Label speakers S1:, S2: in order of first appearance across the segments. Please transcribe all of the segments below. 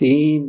S1: 3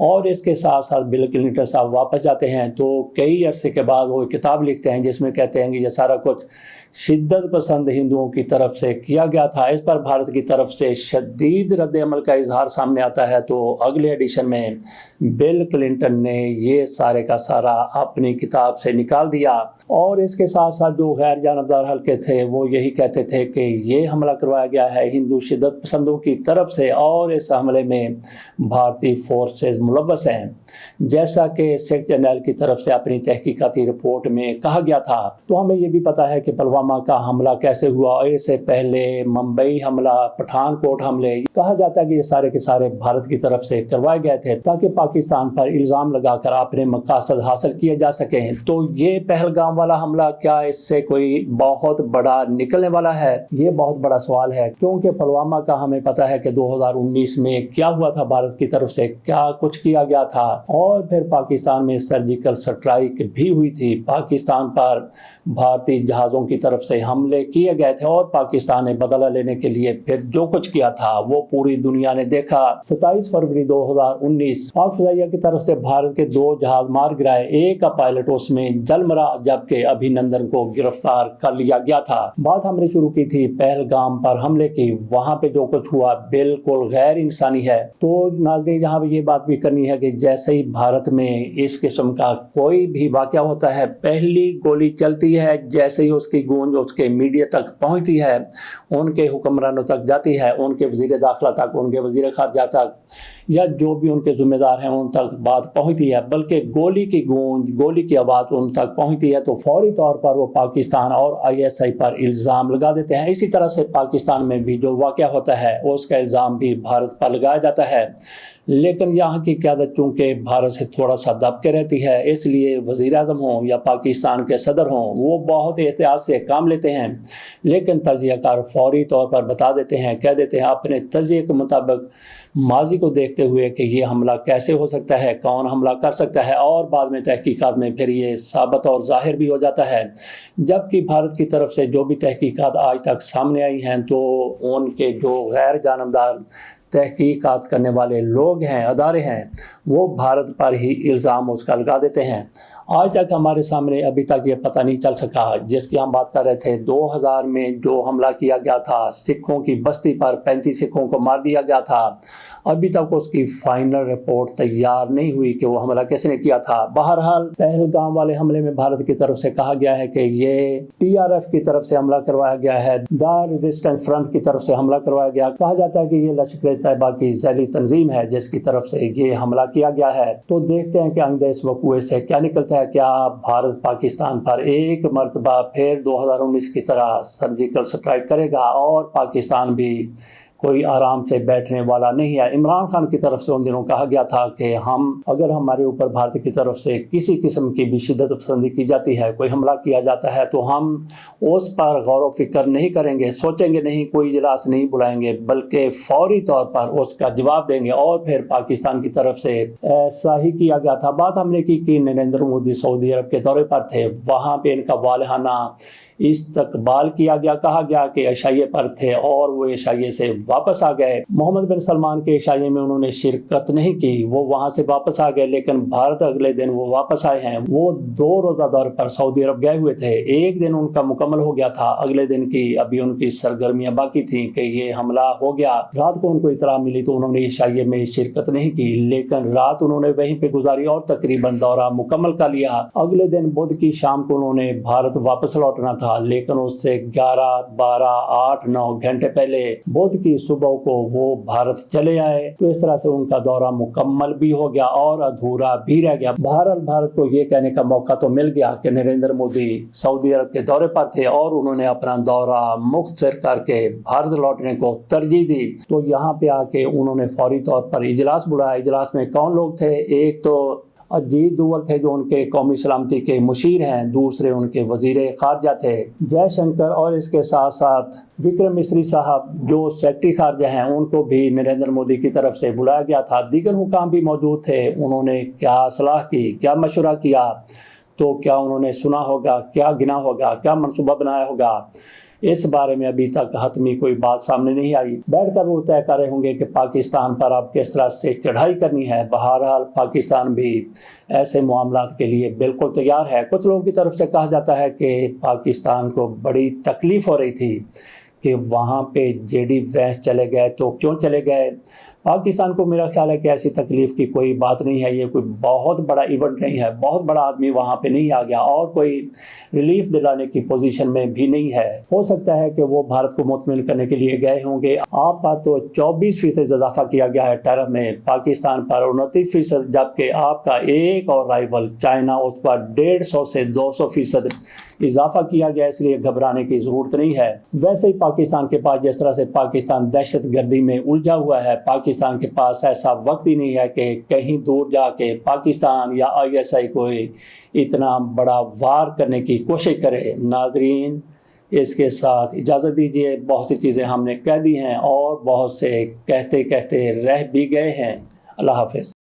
S1: اور اس کے ساتھ ساتھ بل کلنٹن صاحب واپس جاتے ہیں تو کئی عرصے کے بعد وہ کتاب لکھتے ہیں جس میں کہتے ہیں کہ یہ سارا کچھ شدت پسند ہندوؤں کی طرف سے کیا گیا تھا۔ اس پر بھارت کی طرف سے شدید رد عمل کا اظہار سامنے آتا ہے۔ تو اگلے ایڈیشن میں بل کلنٹن نے یہ سارے کا سارا اپنی کتاب سے نکال دیا، اور اس کے ساتھ ساتھ جو غیر جانبدار حلقے تھے وہ یہی کہتے تھے کہ یہ حملہ کروایا گیا ہے ہندو شدت پسندوں کی طرف سے، اور اس حملے میں بھارتی فورسز ملوث ہیں، جیسا کہ سیک جرنیل کی طرف سے اپنی تحقیقاتی رپورٹ میں کہا گیا تھا۔ تو ہمیں یہ بھی پتہ ہے کہ پلوامہ کا حملہ کیسے ہوا، اور اس سے پہلے ممبئی حملہ، پٹھان کوٹ حملے، کہا جاتا ہے کہ یہ سارے کے سارے بھارت کی طرف سے کروائے گئے تھے تاکہ پاکستان پر الزام لگا کر اپنے مقاصد حاصل کیے جا سکیں۔ تو یہ پہلگام والا حملہ کیا اس سے کوئی بہت بڑا نکلنے والا ہے؟ یہ بہت بڑا سوال ہے، کیونکہ پلوامہ کا ہمیں پتہ ہے کہ 2019 میں کیا ہوا تھا، بھارت کی طرف سے کیا کچھ کیا گیا تھا، اور پھر پاکستان میں سرجیکل سٹرائک بھی ہوئی تھی، پاکستان پر بھارتی جہازوں کی طرف سے حملے کیے گئے تھے، اور پاکستان نے بدلہ لینے کے لیے پھر جو کچھ کیا تھا وہ پوری دنیا نے دیکھا۔ 27 فروری 2019 پاک فضائیہ کی طرف سے بھارت کے 2 جہاز مار گرائے، ایک کا پائلٹ اس میں جل مرا، جبکہ ابھینندن کو گرفتار کر لیا گیا تھا۔ بات ہم نے شروع کی تھی پہلگام پر حملے کی، وہاں پہ جو کچھ ہوا بالکل غیر انسانی ہے۔ تو ناظرین یہاں پہ یہ بات بھی کرنی ہے کہ جیسے ہی بھارت میں اس قسم کا کوئی بھی واقعہ ہوتا ہے، پہلی گولی چلتی ہے، جیسے ہی اس کی گونج اس کے میڈیا تک پہنچتی ہے، ان کے حکمرانوں تک جاتی ہے، ان کے وزیر داخلہ تک، ان کے وزیر خارجہ تک، یا جو بھی ان کے ذمہ دار ہیں ان تک بات پہنچتی ہے، بلکہ گولی کی گونج، گولی کی آواز ان تک پہنچتی ہے تو فوری طور پر وہ پاکستان اور ISI پر الزام لگا دیتے ہیں۔ اسی طرح سے پاکستان میں بھی جو واقعہ ہوتا ہے اس کا الزام بھی بھارت پر لگایا جاتا ہے، لیکن یہاں کی قیادت چونکہ بھارت سے تھوڑا سا دب کے رہتی ہے، اس لیے وزیر اعظم ہوں یا پاکستان کے صدر ہوں وہ بہت احتیاط سے کام لیتے ہیں، لیکن تجزیہ کار فوری طور پر بتا دیتے ہیں، کہہ دیتے ہیں اپنے تجزیے کے مطابق ماضی کو دیکھتے ہوئے کہ یہ حملہ کیسے ہو سکتا ہے، کون حملہ کر سکتا ہے، اور بعد میں تحقیقات میں پھر یہ ثابت اور ظاہر بھی ہو جاتا ہے۔ جبکہ بھارت کی طرف سے جو بھی تحقیقات آج تک سامنے آئی ہیں تو ان کے جو غیر جانبدار تحقیقات کرنے والے لوگ ہیں، ادارے ہیں، وہ بھارت پر ہی الزام اس کا لگا دیتے ہیں۔ آج تک ہمارے سامنے ابھی تک یہ پتہ نہیں چل سکا، جس کی ہم بات کر رہے تھے 2000 میں جو حملہ کیا گیا تھا سکھوں کی بستی پر، 35 سکھوں کو مار دیا گیا تھا، ابھی تک اس کی فائنل رپورٹ تیار نہیں ہوئی کہ وہ حملہ کس نے کیا تھا۔ بہرحال پہلگام والے حملے میں بھارت کی طرف سے کہا گیا ہے کہ یہ TRF کی طرف سے حملہ کروایا گیا ہے، دا ریزسٹنس فرنٹ کی طرف سے حملہ کروایا گیا۔ کہا جاتا ہے کہ یہ لشکر طیبہ کی ذیلی تنظیم ہے جس کی طرف سے یہ حملہ کیا گیا ہے۔ تو دیکھتے ہیں کہ آئندہ اس وقوعے سے کیا نکلتا ہے، کیا بھارت پاکستان پر ایک مرتبہ پھر 2019 کی طرح سرجیکل سٹرائک کرے گا، اور پاکستان بھی کوئی آرام سے بیٹھنے والا نہیں ہے۔ عمران خان کی طرف سے ان دنوں کہا گیا تھا کہ اگر ہمارے اوپر بھارت کی طرف سے کسی قسم کی بھی شدت پسندی کی جاتی ہے، کوئی حملہ کیا جاتا ہے، تو ہم اس پر غور و فکر نہیں کریں گے، سوچیں گے نہیں، کوئی اجلاس نہیں بلائیں گے، بلکہ فوری طور پر اس کا جواب دیں گے۔ اور پھر پاکستان کی طرف سے ایسا ہی کیا گیا تھا۔ بات ہم نے کی کہ نریندر مودی سعودی عرب کے دورے پر تھے، وہاں پہ ان کا والہانہ استقبال کیا گیا، کہا گیا کہ عشائیے پر تھے اور وہ عشائیے سے واپس آ گئے۔ محمد بن سلمان کے عشائیے میں انہوں نے شرکت نہیں کی، وہ وہاں سے واپس آ گئے، لیکن بھارت اگلے دن وہ واپس آئے ہیں۔ وہ 2 روزہ دور پر سعودی عرب گئے ہوئے تھے، ایک دن ان کا مکمل ہو گیا تھا، اگلے دن کی ابھی ان کی سرگرمیاں باقی تھیں کہ یہ حملہ ہو گیا۔ رات کو ان کو اطلاع ملی تو انہوں نے عشائیے میں شرکت نہیں کی، لیکن رات انہوں نے وہیں پہ گزاری اور تقریباً دورہ مکمل کر لیا۔ اگلے دن بدھ کی شام کو انہوں نے بھارت واپس لوٹنا تھا، لیکن اس سے 11، 12، 8، 9 گھنٹے پہلے بدھ کی صبح کو وہ بھارت چلے آئے۔ تو اس طرح سے ان کا دورہ مکمل بھی ہو گیا اور ادھورا بھی رہ گیا۔ بہرحال بھارت کو یہ کہنے کا موقع تو مل گیا کہ نریندر مودی سعودی عرب کے دورے پر تھے اور انہوں نے اپنا دورہ مختصر کر کے بھارت لوٹنے کو ترجیح دی۔ تو یہاں پہ آ کے انہوں نے فوری طور پر اجلاس بلایا۔ اجلاس میں کون لوگ تھے؟ ایک تو اجیت دوول تھے جو ان کے قومی سلامتی کے مشیر ہیں، دوسرے ان کے وزیر خارجہ تھے جے شنکر، اور اس کے ساتھ ساتھ وکرم مسری صاحب جو سیکرٹری خارجہ ہیں، ان کو بھی نریندر مودی کی طرف سے بلایا گیا تھا۔ دیگر حکام بھی موجود تھے، انہوں نے کیا صلاح کی، کیا مشورہ کیا، تو کیا انہوں نے سنا ہوگا، کیا گنا ہوگا، کیا منصوبہ بنایا ہوگا۔ اس بارے میں ابھی تک حتمی کوئی بات سامنے نہیں آئی۔ بیٹھ کر وہ طے کر رہے ہوں گے کہ پاکستان پر اب کس طرح سے چڑھائی کرنی ہے۔ بہرحال پاکستان بھی ایسے معاملات کے لیے بالکل تیار ہے۔ کچھ لوگوں کی طرف سے کہا جاتا ہے کہ پاکستان کو بڑی تکلیف ہو رہی تھی کہ وہاں پہ جے ڈی وینس چلے گئے تو کیوں چلے گئے۔ پاکستان کو میرا خیال ہے کہ ایسی تکلیف کی کوئی بات نہیں ہے، یہ کوئی بہت بڑا ایونٹ نہیں ہے، بہت بڑا آدمی وہاں پہ نہیں آ گیا اور کوئی ریلیف دلانے کی پوزیشن میں بھی نہیں ہے۔ ہو سکتا ہے کہ وہ بھارت کو مطمئن کرنے کے لیے گئے ہوں گے۔ آپ کا تو 24% اضافہ کیا گیا ہے ٹیرف میں، پاکستان پر 29%، جبکہ آپ کا ایک اور رائیول چائنا اس پر 150 سے 200% اضافہ کیا گیا، اس لیے گھبرانے کی ضرورت نہیں ہے۔ ویسے ہی پاکستان کے پاس جس طرح سے پاکستان دہشت گردی میں الجھا ہوا ہے، پاکستان کے پاس ایسا وقت ہی نہیں ہے کہ کہیں دور جا کے پاکستان یا ISI کو اتنا بڑا وار کرنے کی کوشش کرے۔ ناظرین، اس کے ساتھ اجازت دیجیے، بہت سی چیزیں ہم نے کہہ دی ہیں اور بہت سے کہتے کہتے رہ بھی گئے ہیں۔ اللہ حافظ۔